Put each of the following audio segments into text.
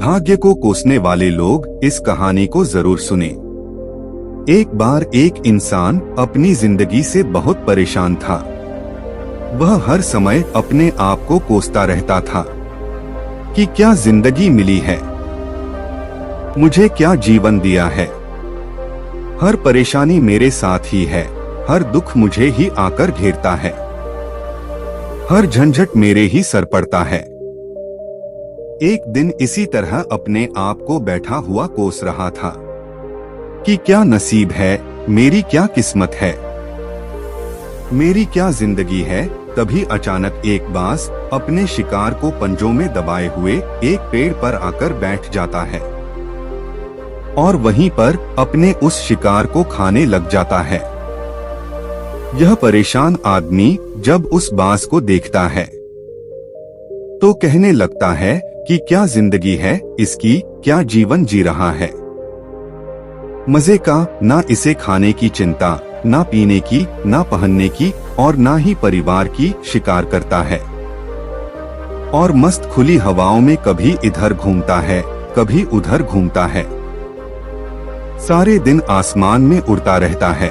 भाग्य को कोसने वाले लोग इस कहानी को जरूर सुने। एक बार एक इंसान अपनी जिंदगी से बहुत परेशान था। वह हर समय अपने आप को कोसता रहता था कि क्या जिंदगी मिली है, मुझे क्या जीवन दिया है। हर परेशानी मेरे साथ ही है, हर दुख मुझे ही आकर घेरता है, हर झंझट मेरे ही सर पड़ता है। एक दिन इसी तरह अपने आप को बैठा हुआ कोस रहा था कि क्या नसीब है, मेरी क्या किस्मत है, मेरी क्या जिंदगी है। तभी अचानक एक बाज अपने शिकार को पंजों में दबाए हुए एक पेड़ पर आकर बैठ जाता है और वहीं पर अपने उस शिकार को खाने लग जाता है। यह परेशान आदमी जब उस बाज को देखता है तो कहने लगता है कि क्या जिंदगी है इसकी, क्या जीवन जी रहा है। मजे का ना इसे खाने की चिंता, ना पीने की, ना पहनने की और ना ही परिवार की शिकार करता है और मस्त खुली हवाओं में कभी इधर घूमता है, कभी उधर घूमता है। सारे दिन आसमान में उड़ता रहता है।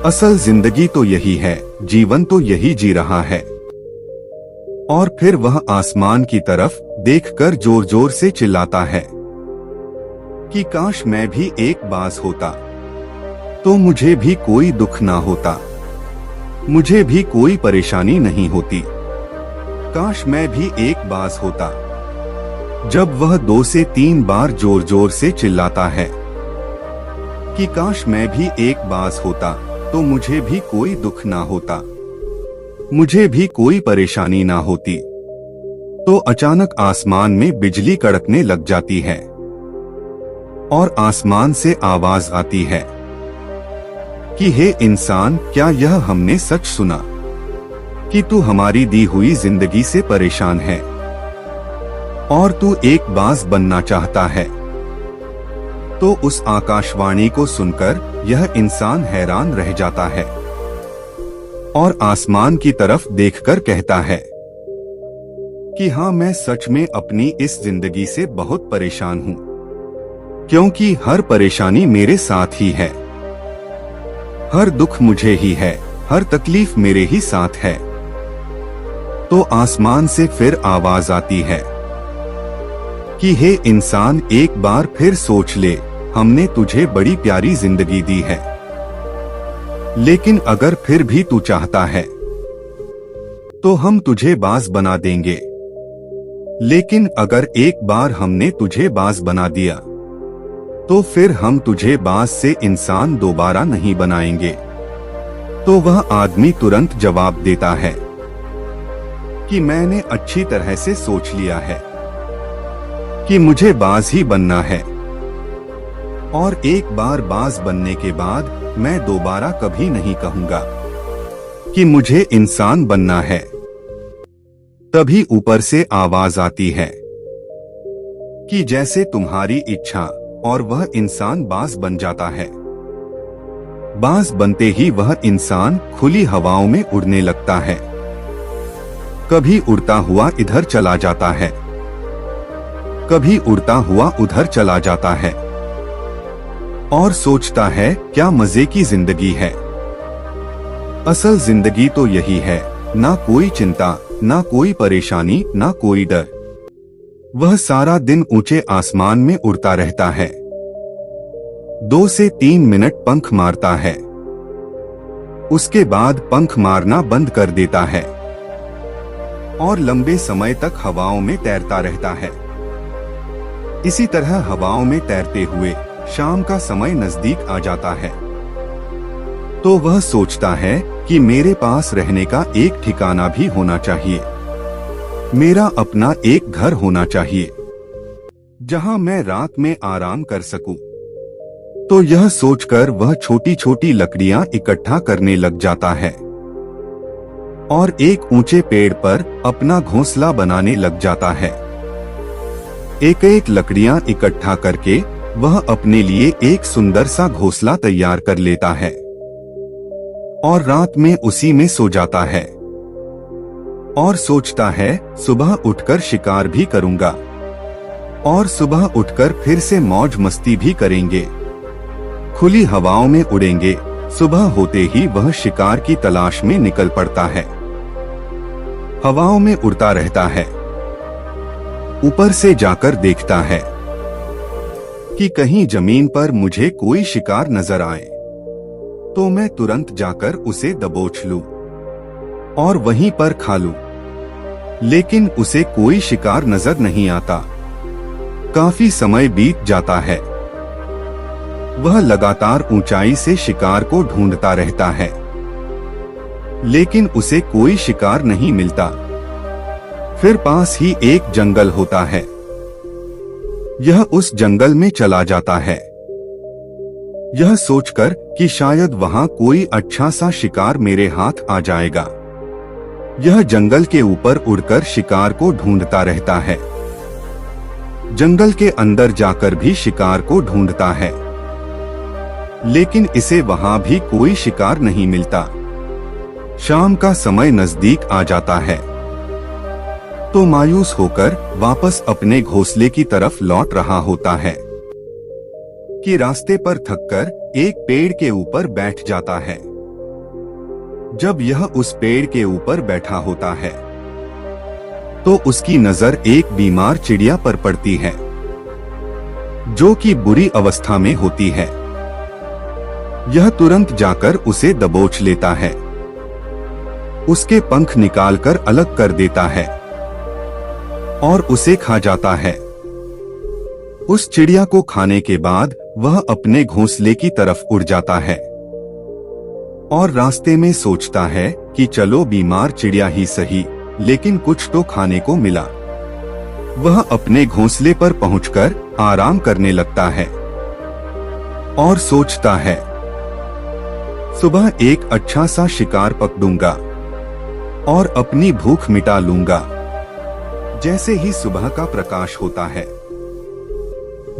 असल जिंदगी तो यही है, जीवन तो यही जी रहा है। और फिर वह आसमान की तरफ देखकर जोर जोर से चिल्लाता है कि काश मैं भी एक बाज होता तो मुझे भी कोई दुख ना होता, मुझे भी कोई परेशानी नहीं होती। काश मैं भी एक बाज होता। जब वह 2 से 3 बार जोर जोर से चिल्लाता है कि काश मैं भी एक बाज होता तो मुझे भी कोई दुख ना होता, मुझे भी कोई परेशानी ना होती, तो अचानक आसमान में बिजली कड़कने लग जाती है और आसमान से आवाज आती है कि हे इंसान, क्या यह हमने सच सुना कि तू हमारी दी हुई जिंदगी से परेशान है और तू एक बाज बनना चाहता है। तो उस आकाशवाणी को सुनकर यह इंसान हैरान रह जाता है और आसमान की तरफ देखकर कहता है कि हाँ, मैं सच में अपनी इस जिंदगी से बहुत परेशान हूँ, क्योंकि हर परेशानी मेरे साथ ही है, हर दुख मुझे ही है, हर तकलीफ मेरे ही साथ है। तो आसमान से फिर आवाज आती है कि हे इंसान, एक बार फिर सोच ले, हमने तुझे बड़ी प्यारी जिंदगी दी है, लेकिन अगर फिर भी तू चाहता है तो हम तुझे बाज बना देंगे। लेकिन अगर एक बार हमने तुझे बाज बना दिया तो फिर हम तुझे बाज से इंसान दोबारा नहीं बनाएंगे। तो वह आदमी तुरंत जवाब देता है कि मैंने अच्छी तरह से सोच लिया है कि मुझे बाज ही बनना है और एक बार बाज बनने के बाद मैं दोबारा कभी नहीं कहूंगा कि मुझे इंसान बनना है। तभी ऊपर से आवाज आती है कि जैसे तुम्हारी इच्छा, और वह इंसान बाज बन जाता है। बाज बनते ही वह इंसान खुली हवाओं में उड़ने लगता है। कभी उड़ता हुआ इधर चला जाता है, कभी उड़ता हुआ उधर चला जाता है और सोचता है क्या मजे की जिंदगी है। असल जिंदगी तो यही है, ना कोई चिंता, ना कोई परेशानी, ना कोई डर। वह सारा दिन ऊंचे आसमान में उड़ता रहता है, 2 से 3 मिनट पंख मारता है, उसके बाद पंख मारना बंद कर देता है और लंबे समय तक हवाओं में तैरता रहता है। इसी तरह हवाओं में तैरते हुए शाम का समय नजदीक आ जाता है। तो वह सोचता है कि मेरे पास रहने का एक ठिकाना भी होना चाहिए, मेरा अपना एक घर होना चाहिए जहां मैं रात में आराम कर सकूं। तो यह सोचकर वह छोटी छोटी लकड़ियां इकट्ठा करने लग जाता है और एक ऊंचे पेड़ पर अपना घोंसला बनाने लग जाता है। एक एक लकड़ियां इकट्ठा करके वह अपने लिए एक सुंदर सा घोंसला तैयार कर लेता है और रात में उसी में सो जाता है और सोचता है सुबह उठकर शिकार भी करूंगा। और सुबह उठकर फिर से मौज मस्ती भी करेंगे। खुली हवाओं में उड़ेंगे। सुबह होते ही वह शिकार की तलाश में निकल पड़ता है। हवाओं में उड़ता रहता है। ऊपर से जाकर देखता है कि कहीं जमीन पर मुझे कोई शिकार नजर आए तो मैं तुरंत जाकर उसे दबोच लूं और वहीं पर खा लूं। लेकिन उसे कोई शिकार नजर नहीं आता। काफी समय बीत जाता है। वह लगातार ऊंचाई से शिकार को ढूंढता रहता है, लेकिन उसे कोई शिकार नहीं मिलता। फिर पास ही एक जंगल होता है। यह उस जंगल में चला जाता है, यह सोचकर कि शायद वहां कोई अच्छा सा शिकार मेरे हाथ आ जाएगा। यह जंगल के ऊपर उड़कर शिकार को ढूंढता रहता है। जंगल के अंदर जाकर भी शिकार को ढूंढता है, लेकिन इसे वहां भी कोई शिकार नहीं मिलता। शाम का समय नजदीक आ जाता है तो मायूस होकर वापस अपने घोंसले की तरफ लौट रहा होता है कि रास्ते पर थककर एक पेड़ के ऊपर बैठ जाता है। जब यह उस पेड़ के ऊपर बैठा होता है तो उसकी नजर एक बीमार चिड़िया पर पड़ती है, जो कि बुरी अवस्था में होती है। यह तुरंत जाकर उसे दबोच लेता है, उसके पंख निकालकर अलग कर देता है और उसे खा जाता है। उस चिड़िया को खाने के बाद वह अपने घोंसले की तरफ उड़ जाता है और रास्ते में सोचता है कि चलो बीमार चिड़िया ही सही, लेकिन कुछ तो खाने को मिला। वह अपने घोंसले पर पहुंचकर आराम करने लगता है और सोचता है सुबह एक अच्छा सा शिकार पकड़ूंगा और अपनी भूख मिटा लूंगा। जैसे ही सुबह का प्रकाश होता है,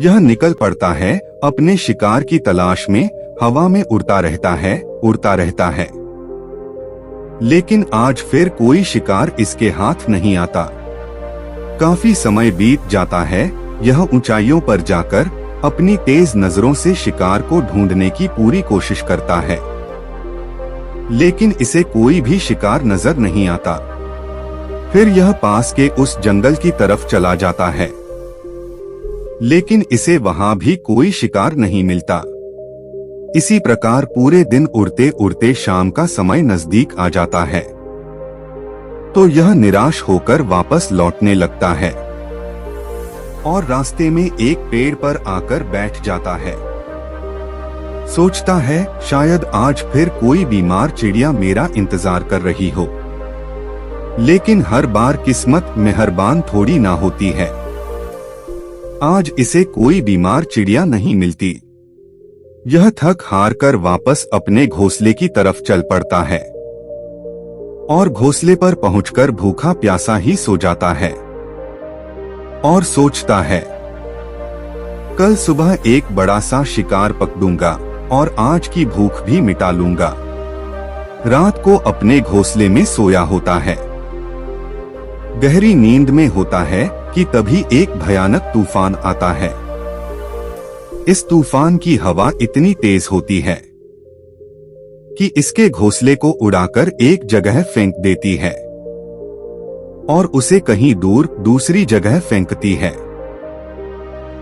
यह निकल पड़ता है अपने शिकार की तलाश में। हवा में उड़ता रहता है, लेकिन आज फिर कोई शिकार इसके हाथ नहीं आता। काफी समय बीत जाता है। यह ऊंचाइयों पर जाकर अपनी तेज नजरों से शिकार को ढूंढने की पूरी कोशिश करता है, लेकिन इसे कोई भी शिकार नजर नहीं आता। फिर यह पास के उस जंगल की तरफ चला जाता है, लेकिन इसे वहां भी कोई शिकार नहीं मिलता। इसी प्रकार पूरे दिन उड़ते उड़ते शाम का समय नजदीक आ जाता है तो यह निराश होकर वापस लौटने लगता है और रास्ते में एक पेड़ पर आकर बैठ जाता है। सोचता है शायद आज फिर कोई बीमार चिड़िया मेरा इंतजार कर रही हो, लेकिन हर बार किस्मत मेहरबान थोड़ी ना होती है। आज इसे कोई बीमार चिड़िया नहीं मिलती। यह थक हार कर वापस अपने घोंसले की तरफ चल पड़ता है और घोंसले पर पहुंचकर भूखा प्यासा ही सो जाता है और सोचता है कल सुबह एक बड़ा सा शिकार पकड़ूंगा और आज की भूख भी मिटा लूंगा। रात को अपने घोंसले में सोया होता है, गहरी नींद में होता है कि तभी एक भयानक तूफान आता है। इस तूफान की हवा इतनी तेज होती है कि इसके घोंसले को उड़ाकर एक जगह फेंक देती है और उसे कहीं दूर दूसरी जगह फेंकती है।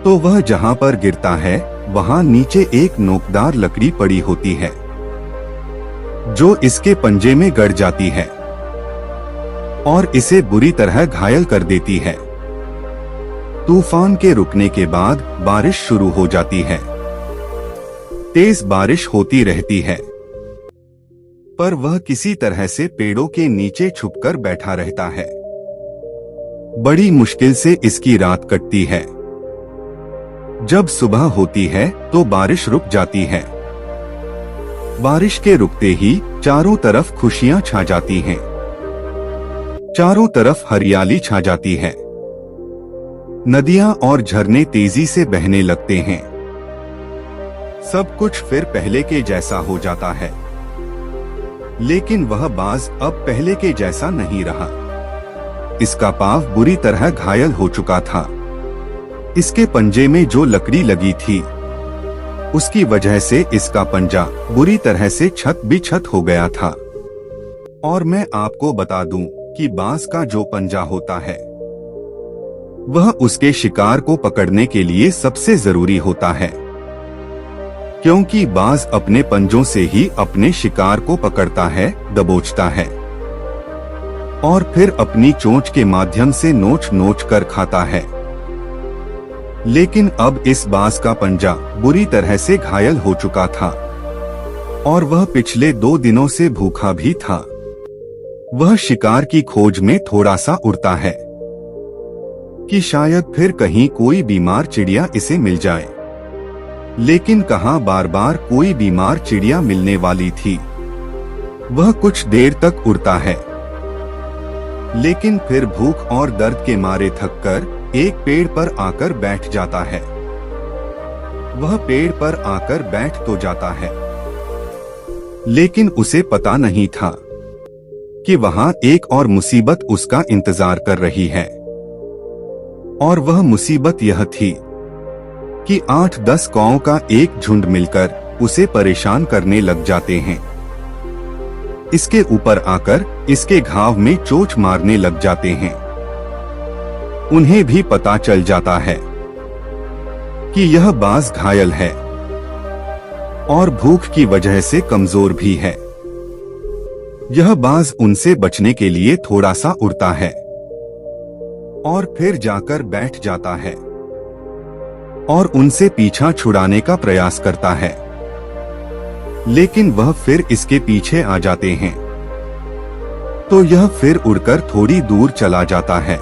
तो वह जहां पर गिरता है वहां नीचे एक नोकदार लकड़ी पड़ी होती है, जो इसके पंजे में गड़ जाती है और इसे बुरी तरह घायल कर देती है। तूफान के रुकने के बाद बारिश शुरू हो जाती है। तेज बारिश होती रहती है, पर वह किसी तरह से पेड़ों के नीचे छुपकर बैठा रहता है। बड़ी मुश्किल से इसकी रात कटती है। जब सुबह होती है तो बारिश रुक जाती है। बारिश के रुकते ही चारों तरफ खुशियां छा जाती हैं। चारों तरफ हरियाली छा जाती है। नदियां और झरने तेजी से बहने लगते हैं। सब कुछ फिर पहले के जैसा हो जाता है, लेकिन वह बाज अब पहले के जैसा नहीं रहा। इसका पांव बुरी तरह घायल हो चुका था। इसके पंजे में जो लकड़ी लगी थी उसकी वजह से इसका पंजा बुरी तरह से छत बिछत हो गया था। और मैं आपको बता दूं कि बाज का जो पंजा होता है वह उसके शिकार को पकड़ने के लिए सबसे जरूरी होता है, क्योंकि बाज अपने पंजों से ही अपने शिकार को पकड़ता है, दबोचता है और फिर अपनी चोंच के माध्यम से नोच नोच कर खाता है। लेकिन अब इस बाज का पंजा बुरी तरह से घायल हो चुका था और वह पिछले 2 दिनों से भूखा भी था। वह शिकार की खोज में थोड़ा सा उड़ता है कि शायद फिर कहीं कोई बीमार चिड़िया इसे मिल जाए, लेकिन कहां बार बार कोई बीमार चिड़िया मिलने वाली थी। वह कुछ देर तक उड़ता है, लेकिन फिर भूख और दर्द के मारे थककर एक पेड़ पर आकर बैठ जाता है। वह पेड़ पर आकर बैठ तो जाता है, लेकिन उसे पता नहीं था कि वहां एक और मुसीबत उसका इंतजार कर रही है। और वह मुसीबत यह थी कि 8-10 कौओं का एक झुंड मिलकर उसे परेशान करने लग जाते हैं। इसके ऊपर आकर इसके घाव में चोट मारने लग जाते हैं। उन्हें भी पता चल जाता है कि यह बाज घायल है और भूख की वजह से कमजोर भी है। यह बाज उनसे बचने के लिए थोड़ा सा उड़ता है और फिर जाकर बैठ जाता है और उनसे पीछा छुड़ाने का प्रयास करता है, लेकिन वह फिर इसके पीछे आ जाते हैं। तो यह फिर उड़कर थोड़ी दूर चला जाता है,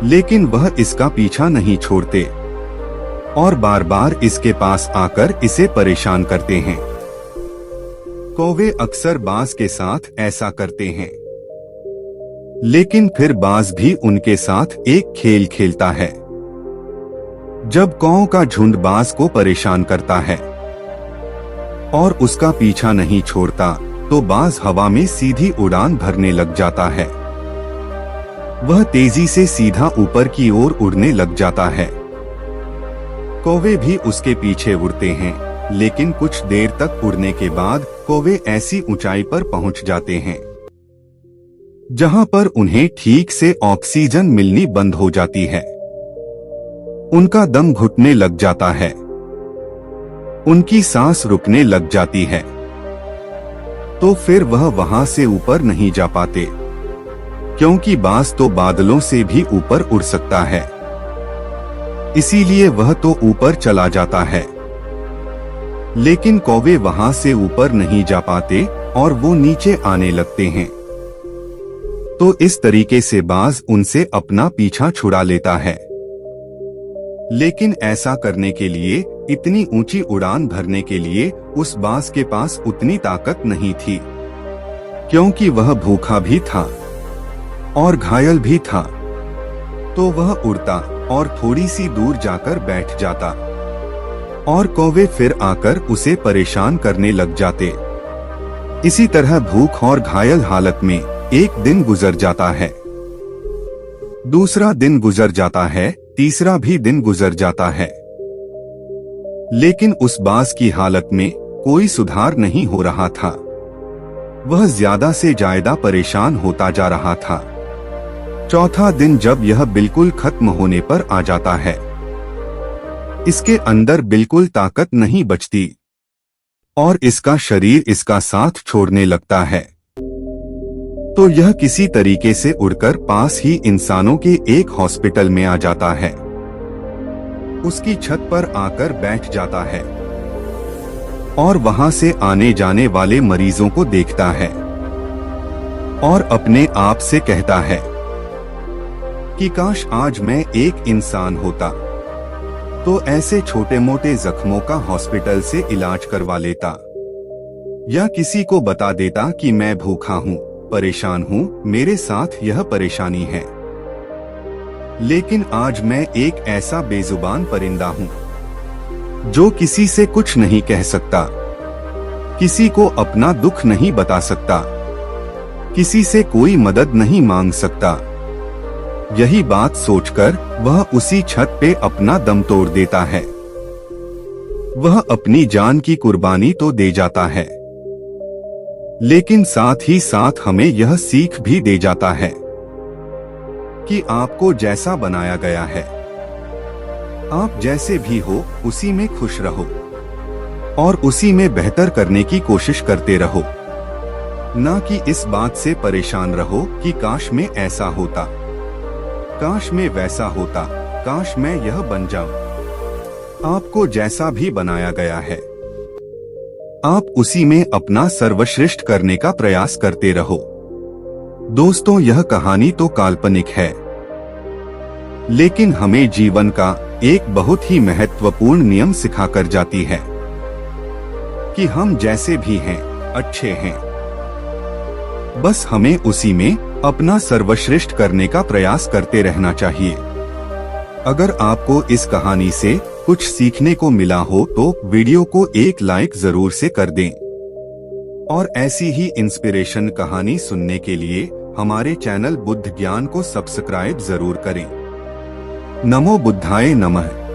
लेकिन वह इसका पीछा नहीं छोड़ते और बार बार इसके पास आकर इसे परेशान करते हैं। कौवे अक्सर बाज के साथ ऐसा करते हैं, लेकिन फिर बाज भी उनके साथ एक खेल खेलता है। जब कौओं का झुंड बाज को परेशान करता है और उसका पीछा नहीं छोड़ता, तो बाज हवा में सीधी उड़ान भरने लग जाता है। वह तेजी से सीधा ऊपर की ओर उड़ने लग जाता है। कौवे भी उसके पीछे उड़ते हैं, लेकिन कुछ देर तक उड़ने के बाद कौवे ऐसी ऊंचाई पर पहुंच जाते हैं जहां पर उन्हें ठीक से ऑक्सीजन मिलनी बंद हो जाती है। उनका दम घुटने लग जाता है, उनकी सांस रुकने लग जाती है। तो फिर वह वहां से ऊपर नहीं जा पाते, क्योंकि बाज तो बादलों से भी ऊपर उड़ सकता है। इसीलिए वह तो ऊपर चला जाता है, लेकिन कौवे वहां से ऊपर नहीं जा पाते और वो नीचे आने लगते हैं। तो इस तरीके से बाज उनसे अपना पीछा छुड़ा लेता है। लेकिन ऐसा करने के लिए, इतनी ऊंची उड़ान भरने के लिए उस बाज के पास उतनी ताकत नहीं थी, क्योंकि वह भूखा भी था और घायल भी था। तो वह उड़ता और थोड़ी सी दूर जाकर बैठ जाता और कौवे फिर आकर उसे परेशान करने लग जाते। इसी तरह भूख और घायल हालत में एक दिन गुजर जाता है, दूसरा दिन गुजर जाता है, तीसरा भी दिन गुजर जाता है, लेकिन उस बाज की हालत में कोई सुधार नहीं हो रहा था। वह ज्यादा से ज्यादा परेशान होता जा रहा था। चौथा दिन जब यह बिल्कुल खत्म होने पर आ जाता है, इसके अंदर बिल्कुल ताकत नहीं बचती और इसका शरीर इसका साथ छोड़ने लगता है। तो यह किसी तरीके से उड़कर पास ही इंसानों के एक हॉस्पिटल में आ जाता है। उसकी छत पर आकर बैठ जाता है और वहां से आने जाने वाले मरीजों को देखता है और अपने आप से कहता है कि काश आज मैं एक इंसान होता तो ऐसे छोटे मोटे जख्मों का हॉस्पिटल से इलाज करवा लेता, या किसी को बता देता कि मैं भूखा हूँ, परेशान हूँ, मेरे साथ यह परेशानी है। लेकिन आज मैं एक ऐसा बेजुबान परिंदा हूँ जो किसी से कुछ नहीं कह सकता, किसी को अपना दुख नहीं बता सकता, किसी से कोई मदद नहीं मांग सकता, यही बात सोचकर वह उसी छत पे अपना दम तोड़ देता है। वह अपनी जान की कुर्बानी तो दे जाता है, लेकिन साथ ही साथ हमें यह सीख भी दे जाता है कि आपको जैसा बनाया गया है, आप जैसे भी हो उसी में खुश रहो और उसी में बेहतर करने की कोशिश करते रहो, ना कि इस बात से परेशान रहो कि काश मैं ऐसा होता, काश मैं वैसा होता, काश मैं यह बन जाऊं। आपको जैसा भी बनाया गया है, आप उसी में अपना सर्वश्रेष्ठ करने का प्रयास करते रहो। दोस्तों, यह कहानी तो काल्पनिक है, लेकिन हमें जीवन का एक बहुत ही महत्वपूर्ण नियम सिखाकर जाती है कि हम जैसे भी हैं अच्छे हैं, बस हमें उसी में अपना सर्वश्रेष्ठ करने का प्रयास करते रहना चाहिए। अगर आपको इस कहानी से कुछ सीखने को मिला हो तो वीडियो को एक लाइक जरूर से कर दें और ऐसी ही इंस्पिरेशन कहानी सुनने के लिए हमारे चैनल बुद्ध ज्ञान को सब्सक्राइब जरूर करें। नमो बुद्धाय नमः।